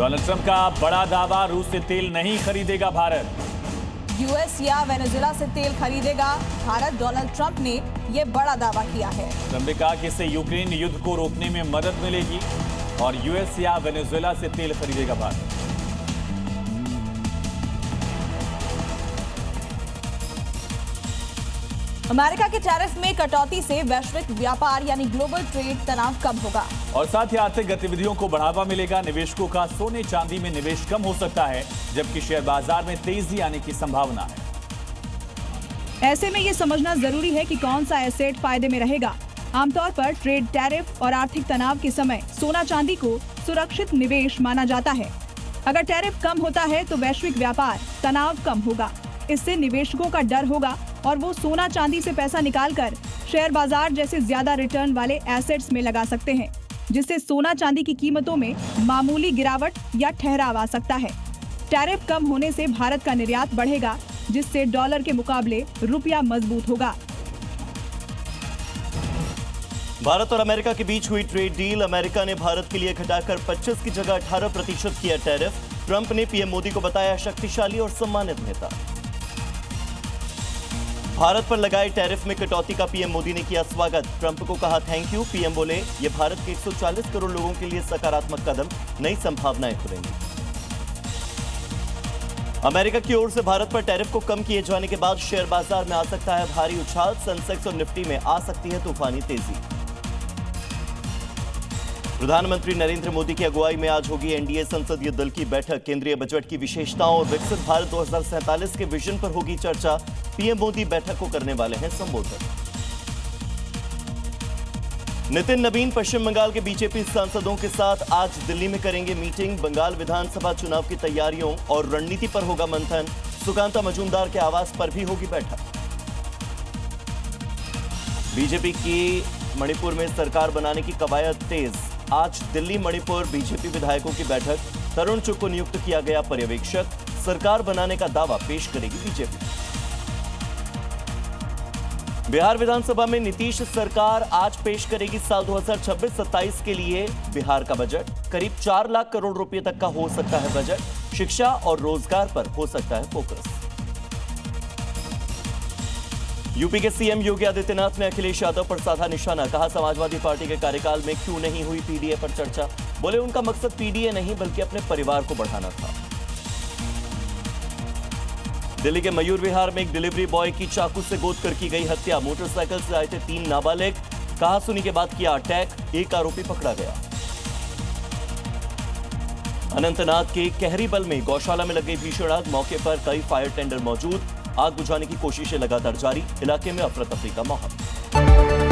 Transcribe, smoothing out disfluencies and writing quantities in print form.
Donald Trump का बड़ा दावा, रूस से तेल नहीं खरीदेगा भारत। यूएस या वेनेजुएला से तेल खरीदेगा भारत, डोनाल्ड ट्रंप ने यह बड़ा दावा किया है। ट्रंप ने कहा कि इससे यूक्रेन युद्ध को रोकने में मदद मिलेगी और यूएस या वेनेजुएला से तेल खरीदेगा भारत। अमेरिका के टैरिफ में कटौती से वैश्विक व्यापार यानी ग्लोबल ट्रेड तनाव कम होगा और साथ ही आर्थिक गतिविधियों को बढ़ावा मिलेगा। निवेशकों का सोने चांदी में निवेश कम हो सकता है, जबकि शेयर बाजार में तेजी आने की संभावना है। ऐसे में ये समझना जरूरी है कि कौन सा एसेट फायदे में रहेगा। आमतौर पर ट्रेड टैरिफ और आर्थिक तनाव के समय सोना चांदी को सुरक्षित निवेश माना जाता है। अगर टैरिफ कम होता है तो वैश्विक व्यापार तनाव कम होगा, इससे निवेशकों का डर होगा और वो सोना चांदी से पैसा निकालकर शेयर बाजार जैसे ज्यादा रिटर्न वाले एसेट्स में लगा सकते हैं, जिससे सोना चांदी की कीमतों में मामूली गिरावट या ठहराव आ सकता है। टैरिफ कम होने से भारत का निर्यात बढ़ेगा, जिससे डॉलर के मुकाबले रुपया मजबूत होगा। भारत और अमेरिका के बीच हुई ट्रेड डील। अमेरिका ने भारत के लिए घटाकर 25 की जगह 18% किया टैरिफ। ट्रंप ने पीएम मोदी को बताया शक्तिशाली और सम्मानित नेता। भारत पर लगाए टैरिफ में कटौती का पीएम मोदी ने किया स्वागत। ट्रंप को कहा थैंक यू। पीएम बोले ये भारत के 140 करोड़ लोगों के लिए सकारात्मक कदम, नई संभावनाएं खुलेंगी। अमेरिका की ओर से भारत पर टैरिफ को कम किए जाने के बाद शेयर बाजार में आ सकता है भारी उछाल। सेंसेक्स और निफ्टी में आ सकती है तूफानी तेजी। प्रधानमंत्री नरेंद्र मोदी की अगुवाई में आज होगी एनडीए संसदीय दल की बैठक। केंद्रीय बजट की विशेषताओं और विकसित भारत 2047 के विजन पर होगी चर्चा। पीएम मोदी बैठक को करने वाले हैं संबोधन। नितिन नवीन पश्चिम बंगाल के बीजेपी सांसदों के साथ आज दिल्ली में करेंगे मीटिंग। बंगाल विधानसभा चुनाव की तैयारियों और रणनीति पर होगा मंथन। सुकांता मजूमदार के आवास पर भी होगी बैठक। बीजेपी की मणिपुर में सरकार बनाने की कवायद तेज। आज दिल्ली मणिपुर बीजेपी विधायकों की बैठक। तरुण चुग को नियुक्त किया गया पर्यवेक्षक। सरकार बनाने का दावा पेश करेगी बीजेपी। बिहार विधानसभा में नीतीश सरकार आज पेश करेगी साल 2026-27 के लिए बिहार का बजट। करीब 4 लाख करोड़ रुपए तक का हो सकता है बजट। शिक्षा और रोजगार पर हो सकता है फोकस। यूपी के सीएम योगी आदित्यनाथ ने अखिलेश यादव पर साधा निशाना। कहा समाजवादी पार्टी के कार्यकाल में क्यों नहीं हुई पीडीए पर चर्चा। बोले उनका मकसद पीडीए नहीं बल्कि अपने परिवार को बढ़ाना था। दिल्ली के मयूर विहार में एक डिलीवरी बॉय की चाकू से गोद कर की गई हत्या। मोटरसाइकिल से आए थे 3 नाबालिग। कहा सुनी के बाद किया अटैक। एक आरोपी पकड़ा गया। अनंतनाग के कहरीबल में गौशाला में लग गई भीषण आग। मौके पर कई फायर टेंडर मौजूद। आग बुझाने की कोशिशें लगातार जारी। इलाके में अफरा तफरी का माहौल।